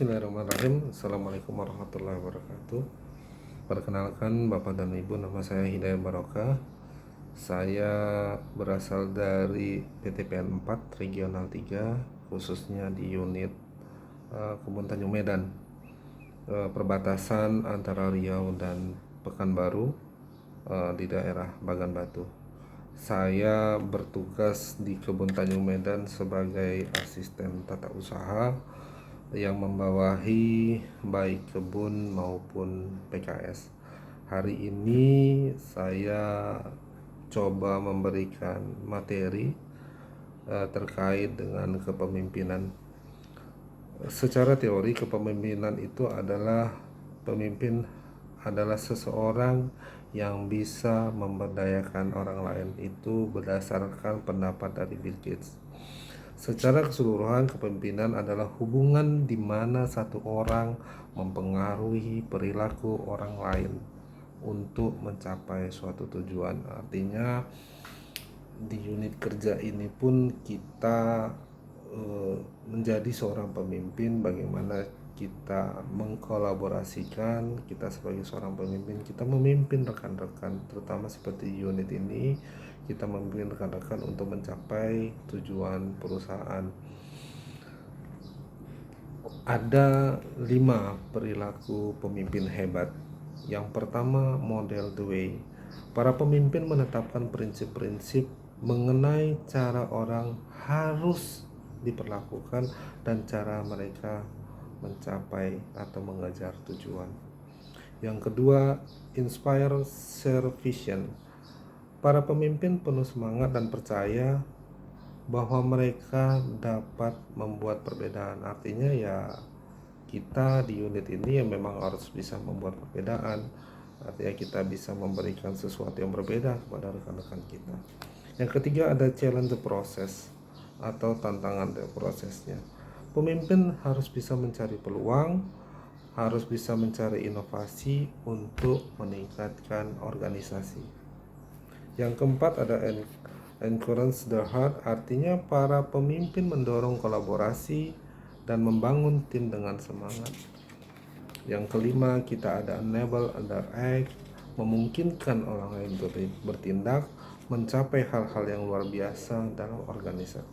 Bismillahirrahmanirrahim. Assalamualaikum warahmatullahi wabarakatuh. Perkenalkan Bapak dan Ibu, nama saya Hidayat Barokah. Saya berasal dari PTPN 4 Regional 3, khususnya di unit Kebun Tanjung Medan, perbatasan antara Riau dan Pekanbaru, di daerah Bagan Batu. Saya bertugas di Kebun Tanjung Medan sebagai asisten tata usaha yang membawahi baik kebun maupun PKS. Hari ini saya coba memberikan materi terkait dengan kepemimpinan. Secara teori, kepemimpinan itu adalah pemimpin adalah seseorang yang bisa memberdayakan orang lain, itu berdasarkan pendapat dari Bill Gates. Secara keseluruhan, kepemimpinan adalah hubungan di mana satu orang mempengaruhi perilaku orang lain untuk mencapai suatu tujuan. Artinya di unit kerja ini pun kita menjadi seorang pemimpin, bagaimana kita mengkolaborasikan. Kita sebagai seorang pemimpin, kita memimpin rekan-rekan, terutama seperti unit ini, kita memimpin rekan-rekan untuk mencapai tujuan perusahaan. Ada 5 perilaku pemimpin hebat. Yang pertama, model the way. Para pemimpin menetapkan prinsip-prinsip mengenai cara orang harus diperlakukan dan cara mereka mencapai atau mengejar tujuan. Yang kedua, inspire, share vision. Para pemimpin penuh semangat dan percaya bahwa mereka dapat membuat perbedaan. Artinya ya, kita di unit ini ya memang harus bisa membuat perbedaan. Artinya kita bisa memberikan sesuatu yang berbeda kepada rekan-rekan kita. Yang ketiga, ada challenge the process atau tantangan dari prosesnya. Pemimpin harus bisa mencari peluang, harus bisa mencari inovasi untuk meningkatkan organisasi. Yang keempat, ada encourage the heart. Artinya para pemimpin mendorong kolaborasi dan membangun tim dengan semangat. Yang kelima, kita ada enable and act, memungkinkan orang lain bertindak, mencapai hal-hal yang luar biasa dalam organisasi.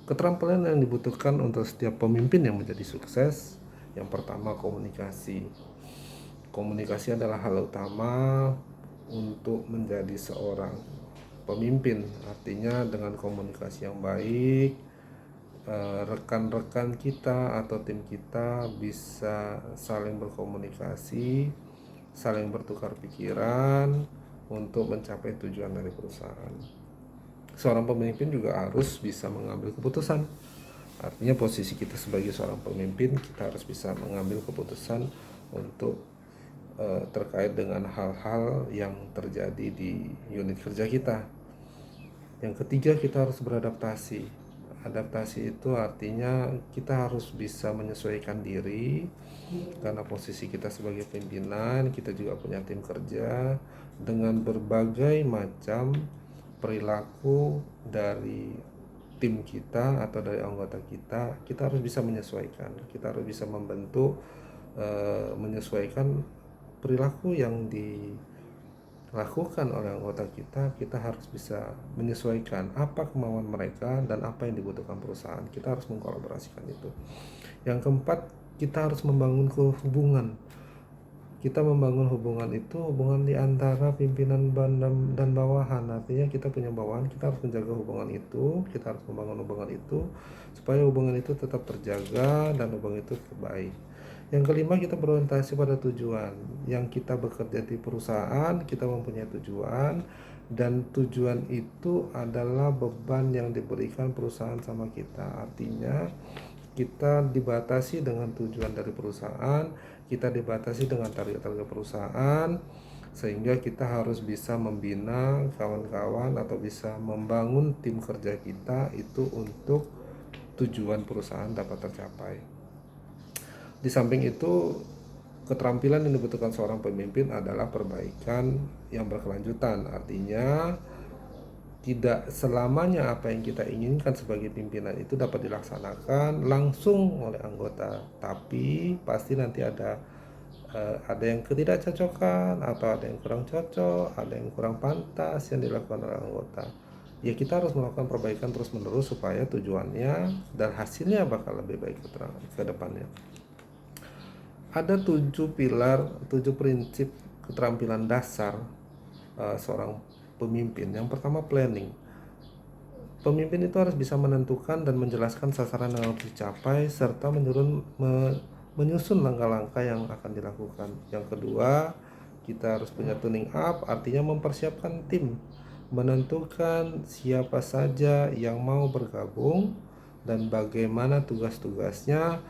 Keterampilan yang dibutuhkan untuk setiap pemimpin yang menjadi sukses. Yang pertama, komunikasi. Komunikasi adalah hal utama untuk menjadi seorang pemimpin. Artinya dengan komunikasi yang baik, rekan-rekan kita atau tim kita bisa saling berkomunikasi, saling bertukar pikiran untuk mencapai tujuan dari perusahaan. Seorang pemimpin juga harus bisa mengambil keputusan. Artinya posisi kita sebagai seorang pemimpin, kita harus bisa mengambil keputusan untuk terkait dengan hal-hal yang terjadi di unit kerja kita. Yang ketiga, kita harus beradaptasi. Adaptasi itu artinya kita harus bisa menyesuaikan diri, karena posisi kita sebagai pimpinan, kita juga punya tim kerja dengan berbagai macam perilaku dari tim kita atau dari anggota kita. Kita harus bisa menyesuaikan, kita harus bisa membentuk, menyesuaikan perilaku yang dilakukan oleh anggota kita. Kita harus bisa menyesuaikan apa kemauan mereka dan apa yang dibutuhkan perusahaan. Kita harus mengkolaborasikan itu. Yang keempat, kita harus membangun hubungan. Kita membangun hubungan itu hubungan di antara pimpinan dan bawahan. Artinya kita punya bawahan, kita harus menjaga hubungan itu, kita harus membangun hubungan itu supaya hubungan itu tetap terjaga dan hubungan itu tetap baik. Yang kelima, kita berorientasi pada tujuan. Yang kita bekerja di perusahaan, kita mempunyai tujuan, dan tujuan itu adalah beban yang diberikan perusahaan sama kita. Artinya kita dibatasi dengan tujuan dari perusahaan, kita dibatasi dengan target-target perusahaan, sehingga kita harus bisa membina kawan-kawan atau bisa membangun tim kerja kita itu untuk tujuan perusahaan dapat tercapai. Di samping itu, keterampilan yang dibutuhkan seorang pemimpin adalah perbaikan yang berkelanjutan. Artinya tidak selamanya apa yang kita inginkan sebagai pimpinan itu dapat dilaksanakan langsung oleh anggota, tapi pasti nanti ada yang ketidakcocokan atau ada yang kurang cocok, ada yang kurang pantas yang dilakukan oleh anggota. Ya kita harus melakukan perbaikan terus-menerus supaya tujuannya dan hasilnya bakal lebih baik ke depannya. Ada 7 pilar, 7 prinsip keterampilan dasar seorang pemimpin. Yang pertama, planning. Pemimpin itu harus bisa menentukan dan menjelaskan sasaran yang harus dicapai serta menyusun langkah-langkah yang akan dilakukan. Yang kedua, kita harus punya tuning up, artinya mempersiapkan tim, menentukan siapa saja yang mau bergabung dan bagaimana tugas-tugasnya,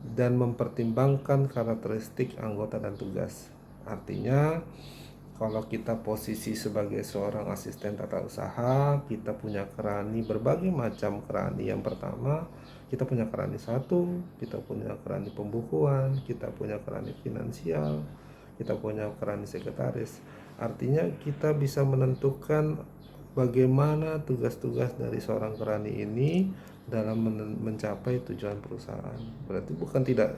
dan mempertimbangkan karakteristik anggota dan tugas. Artinya kalau kita posisi sebagai seorang asisten tata usaha, kita punya kerani, berbagai macam kerani. Yang pertama, kita punya kerani satu, kita punya kerani pembukuan, kita punya kerani finansial, kita punya kerani sekretaris. Artinya kita bisa menentukan bagaimana tugas-tugas dari seorang kerani ini dalam mencapai tujuan perusahaan. Berarti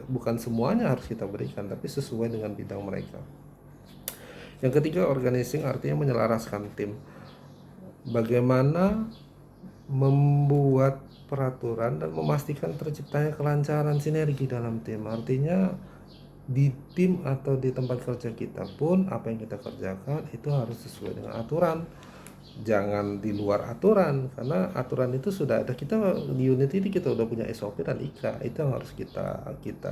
bukan semuanya harus kita berikan, tapi sesuai dengan bidang mereka. Yang ketiga, organizing, artinya menyelaraskan tim. Bagaimana membuat peraturan dan memastikan terciptanya kelancaran sinergi dalam tim. Artinya di tim atau di tempat kerja kita pun apa yang kita kerjakan itu harus sesuai dengan aturan. Jangan di luar aturan, karena aturan itu sudah ada. Kita di unit ini kita udah punya SOP dan IKA, itu yang harus kita